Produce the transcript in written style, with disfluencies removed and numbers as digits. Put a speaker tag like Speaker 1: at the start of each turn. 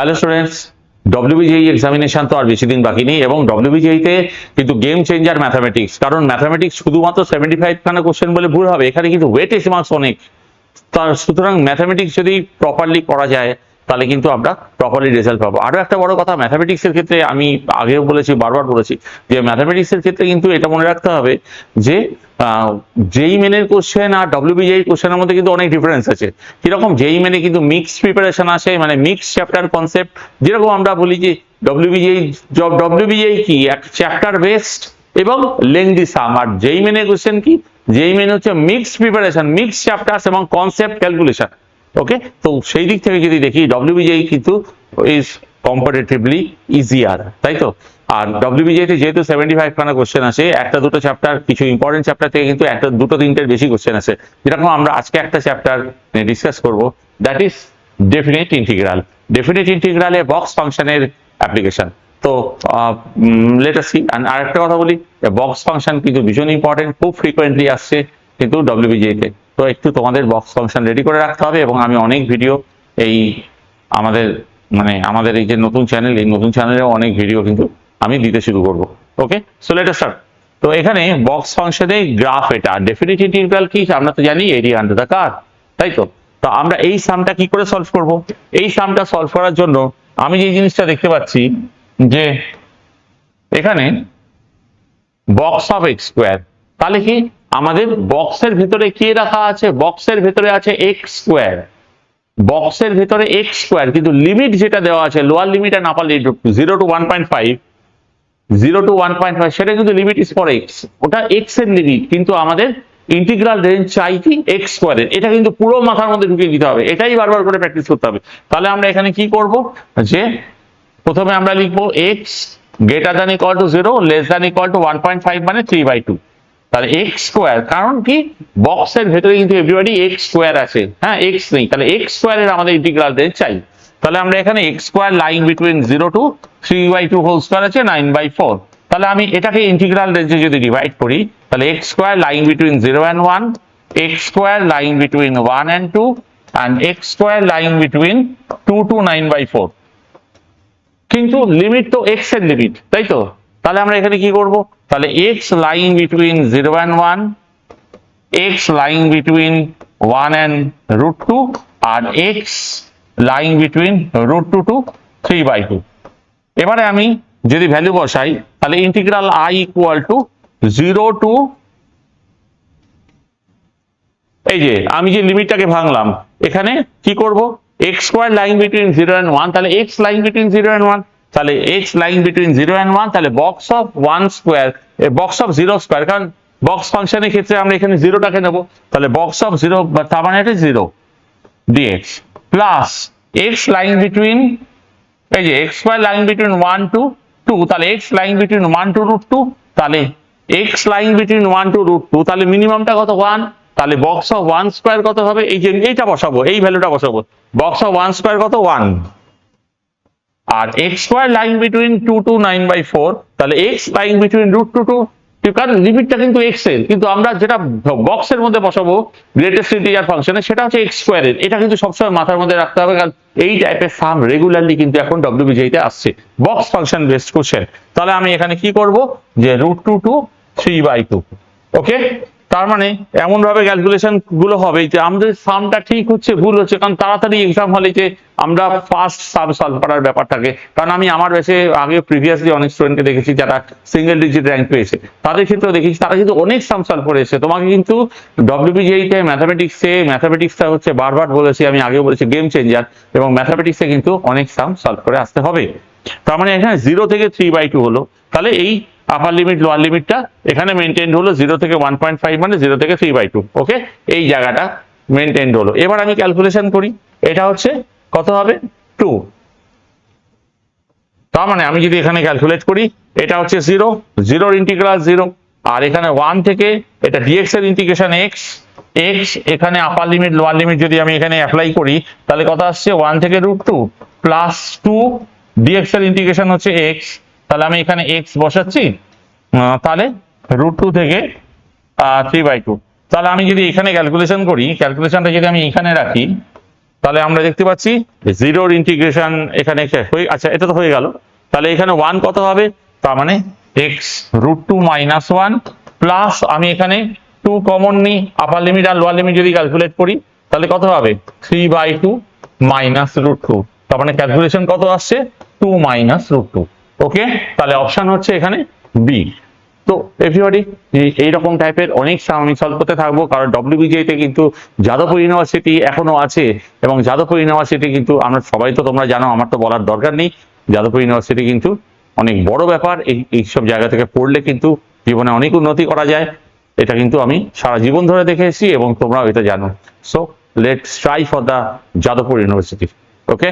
Speaker 1: Hello students, WBJEE examination তো আর বেশি দিন বাকি নেই এবং ডব্লিউবিজেই তে কিন্তু গেম চেঞ্জার ম্যাথামেটিক্স। কারণ ম্যাথামেটিক্স শুধুমাত্র 75 খানা কোশ্চেন বলে ভুল হবে, এখানে কিন্তু ওয়েটেজ মার্কস অনেক। তার সুতরাং ম্যাথামেটিক্স যদি প্রপারলি করা যায় তাহলে কিন্তু আমরা প্রপারলি রেজাল্ট পাবো। আরো একটা বড় কথা, ম্যাথামেটিক্সের ক্ষেত্রে আমি আগেও বলেছি, বারবার বলেছি যে ম্যাথামেটিক্সের ক্ষেত্রে কিন্তু এটা মনে রাখতে হবে যে জেই মেনের কোশ্চেন আর ডব্লিউবিজেই কোশ্চেনের মধ্যে কিন্তু অনেক ডিফারেন্স আছে। কিরকম, জেই মেনে কিন্তু মিক্সড প্রিপারেশন আসে, মানে মিক্সড চ্যাপ্টার কনসেপ্ট। যেরকম আমরা বলি যে ডব্লিউবিজেই কি এক চ্যাপ্টার বেসড এবং লেংদি সাম, আর জেই মেনের কোশ্চেন কি, জেই মেন হচ্ছে মিক্সড প্রিপারেশন, মিক্সড চ্যাপ্টার্স এবং কনসেপ্ট ক্যালকুলেশন। ওকে, তো সেই দিক থেকে যদি দেখি ডব্লিউবিজেই কিন্তু ইজ কম্পারেটিভলি ইজিয়ার, তাই তো। আর ডব্লিউবিজেই তে যেহেতু 75 খানা কোশ্চেন আছে, একটা দুটো চ্যাপ্টার, কিছু ইম্পর্টেন্ট চ্যাপ্টার থেকে কিন্তু একটা দুটো তিনটের বেশি কোশ্চেন আছে। যেরকম আমরা আজকে একটা চ্যাপ্টার ডিসকাস করব, that is definite integral. Definite ইন্টিগ্রালে বক্স ফাংশনের অ্যাপ্লিকেশন। তো লেট আস সি। আর একটা কথা বলি, বক্স ফাংশন কিন্তু ভীষণ ইম্পর্টেন্ট, খুব ফ্রিকোয়েন্টলি আসছে কিন্তু ডব্লিউবিজেই তে। তো একটু তোমাদের বক্স ফাংশন রেডি করে রাখতে হবে এবং আমি অনেক ভিডিও এই আমাদের এই যে নতুন চ্যানেল, এই নতুন চ্যানেলেও অনেক ভিডিও কিন্তু আমি দিতে শুরু করব। ওকে, সো লেট আস স্টার্ট। তো এখানে বক্স ফাংশনে গ্রাফ, এটা ডেফিনিট ইন্টিগ্রাল কি আমরা তো জানি, এরিয়া আন্ডার দ্য কার্ভ, তাই তো। তো আমরা এই সামটা কি করে সলভ করব? এই সামটা সলভ করার জন্য আমি যে জিনিসটা দেখতে পাচ্ছি যে এখানে বক্স অফ এক্স স্কোয়ার, তাহলে কি আমাদের বক্সের ভেতরে কি রাখা আছে? বক্সের ভেতরে আছে এক্স স্কোয়ার, বক্সের ভেতরে এক্স স্কোয়ার, কিন্তু লিমিট যেটা দেওয়া আছে, লোয়ার লিমিট আর আপার লিমিট 0 to 1.5, 0 to 1.5, সেটা কিন্তু লিমিট ইজ ফর এক্স, ওটা এক্স এর লিমিট। কিন্তু আমাদের ইন্টিগ্রাল রেঞ্জ চাই কি এক্স স্কোয়ারের, এটা কিন্তু পুরো মাথার মধ্যে ঢুকিয়ে দিতে হবে, এটাই বারবার করে প্র্যাকটিস করতে হবে। তাহলে আমরা এখানে কি করব, যে প্রথমে আমরা লিখবো x greater than equal to 0 less than equal to 1.5 মানে 3/2। তাহলে এক্স স্কোয়ার, কারণ কি বক্সের ভেতরে কিন্তু এভরিবডি এক্স স্কোয়ার আছে, হ্যাঁ এক্স নেই, তাহলে এক্স স্কোয়ারের আমাদের ইন্টিগ্রাল রেঞ্জ চাই। তাহলে আমরা এখানে X square lying between 0 to 3/2 whole square আছে 9/4। তাহলে আমি এটাকে ইন্টিগ্রাল রেঞ্জে যদি ডিভাইড করি, তাহলে x square lying between 0 and 1, x square lying between 1 and 2, and x square lying between 2 to 9/4। কিন্তু লিমিট তো এক্স এর লিমিট, তাই তো। তাহলে আমরা এখানে কি করব, তাহলে X lying between 0 and 1, X lying between 1 and √2, আর এক্স লাইং বিটুইন √2 to 3/2। এবারে আমি যদি ভ্যালু বসাই, তাহলে integral I equal to 0 to, এই যে আমি যে লিমিটটাকে ভাঙলাম, এখানে কি করব, x square lying between 0 and 1, তাহলে এক্স লাইং বিটুইন 0 and 1, তাহলে এক্স লাইং বিটুইন 0 and 1, তাহলে box of 1 square, box of 0 square, কারণ বক্স ফাংশনের ক্ষেত্রে আমরা এখানে 0টাকে নেব, তাহলে বক্স অফ 0 তার মানে এটা 0 dx plus x lying between, এই যে x square lying between 1 to 2, তাহলে এক্স লাইং বিটুইন 1 to √2, তাহলে এক্স লাইং বিটুইন 1 to √2, তাহলে মিনিমামটা কত 1, তাহলে বক্স অফ 1 স্কোয়ার কত হবে, এই যে এইটা বসাবো, এই ভ্যালুটা বসাবো, বক্স অফ 1 স্কোয়ার কত 1, আর X square line between 2 to 9/4, তাহলে এক্স লাইন বিটুইন √2 to, কারণ লিমিটটা কিন্তু এক্স এর, কিন্তু আমরা যেটা বক্সের মধ্যে বসাবো গ্রেটেস্ট ইন্টিজার ফাংশনে, সেটা হচ্ছে এক্স স্কোয়ারের। এটা কিন্তু সবসময় মাথার মধ্যে রাখতে হবে, কারণ এই টাইপের সাম রেগুলারলি কিন্তু এখন ডব্লিউবিজেই তে আসছে, বক্স ফাংশন বেসড কোশ্চেন। তাহলে আমি এখানে কি করব, যে √2 to 3/2। ওকে, তার মানে এমন ভাবে ক্যালকুলেশন গুলো হবে যে আমাদের সামটা ঠিক হচ্ছে ভুল হচ্ছে, কারণ তাড়াতাড়ি এক্সাম হলে যে আমরা ফার্স্ট সাম সলভ করার ব্যাপার থাকে। কারণ আমি আমার বেশে আগে প্রিভিয়াসলি অনেক স্টুডেন্টকে দেখেছি যারা সিঙ্গেল ডিজিট র্যাঙ্ক পেয়েছে, তাদের ক্ষেত্রেও দেখেছি তারা কিন্তু অনেক সাম সলভ করে এসেছে। তোমাকে কিন্তু ডব্লিউবিজেই তে ম্যাথামেটিক্সটা হচ্ছে, বারবার বলেছি, আমি আগেও বলেছি, গেম চেঞ্জার, এবং ম্যাথামেটিক্সে কিন্তু অনেক সাম সলভ করে আসতে হবে। তার মানে এখানে 0 থেকে 3/2 হলো, তাহলে এই আপার লিমিট লোয়ার লিমিটটা এখানে মেনটেন হলো, 0 থেকে 1.5 মানে 0 থেকে 3/2। ওকে, এই জায়গাটা মেনটেন হলো। এবার আমি ক্যালকুলেশন করি, এটা হচ্ছে কত হবে 2। তার মানে আমি যদি এখানে ক্যালকুলেট করি, এটা হচ্ছে 0, 0 ইন্টিগ্রাল 0, আর এখানে 1 থেকে এটা dx এর ইন্টিগ্রেশন এক্স, এখানে আপার লিমিট লোয়ার লিমিট যদি আমি এখানে অ্যাপ্লাই করি, তাহলে কত আসছে 1 থেকে √2 প্লাস 2 dx এর ইন্টিগ্রেশন হচ্ছে এক্স, তাহলে আমি এখানে এক্স বসাচ্ছি, তাহলে √2 থেকে 3/2। তাহলে আমি যদি এখানে ক্যালকুলেশন করি, ক্যালকুলেশনটা যদি আমি এখানে রাখি, তাহলে আমরা দেখতে পাচ্ছি জিরোর ইন্টিগ্রেশন এখানে আচ্ছা এটা তো হয়ে গেল। তাহলে এখানে 1 কত হবে, তার মানে X root two minus one plus আমি এখানে 2 কমন নিই, আপার লিমিট আর লোয়ার লিমিট যদি ক্যালকুলেট করি তাহলে কত হবে 3/2 মাইনাস রুট টু, তার মানে ক্যালকুলেশন কত আসছে 2 মাইনাস রুট টু। ওকে, তাহলে অপশন হচ্ছে এখানে বি। তো এভরিবডি এইরকম টাইপের অনেক সাম আমি সলভ করতে থাকবো, কারণ ডব্লিউবিজেতে কিন্তু যাদবপুর ইউনিভার্সিটি এখনো আছে, এবং যাদবপুর ইউনিভার্সিটি কিন্তু আমরা সবাই তো তোমরা জানো, আমার তো বলার দরকার নেই, যাদবপুর ইউনিভার্সিটি কিন্তু অনেক বড় ব্যাপার। এইসব জায়গা থেকে পড়লে কিন্তু জীবনে অনেক উন্নতি করা যায়, এটা কিন্তু আমি সারা জীবন ধরে দেখে এসেছি এবং তোমরাও এটা জানো। So let's try for the Jadavpur university. Okay.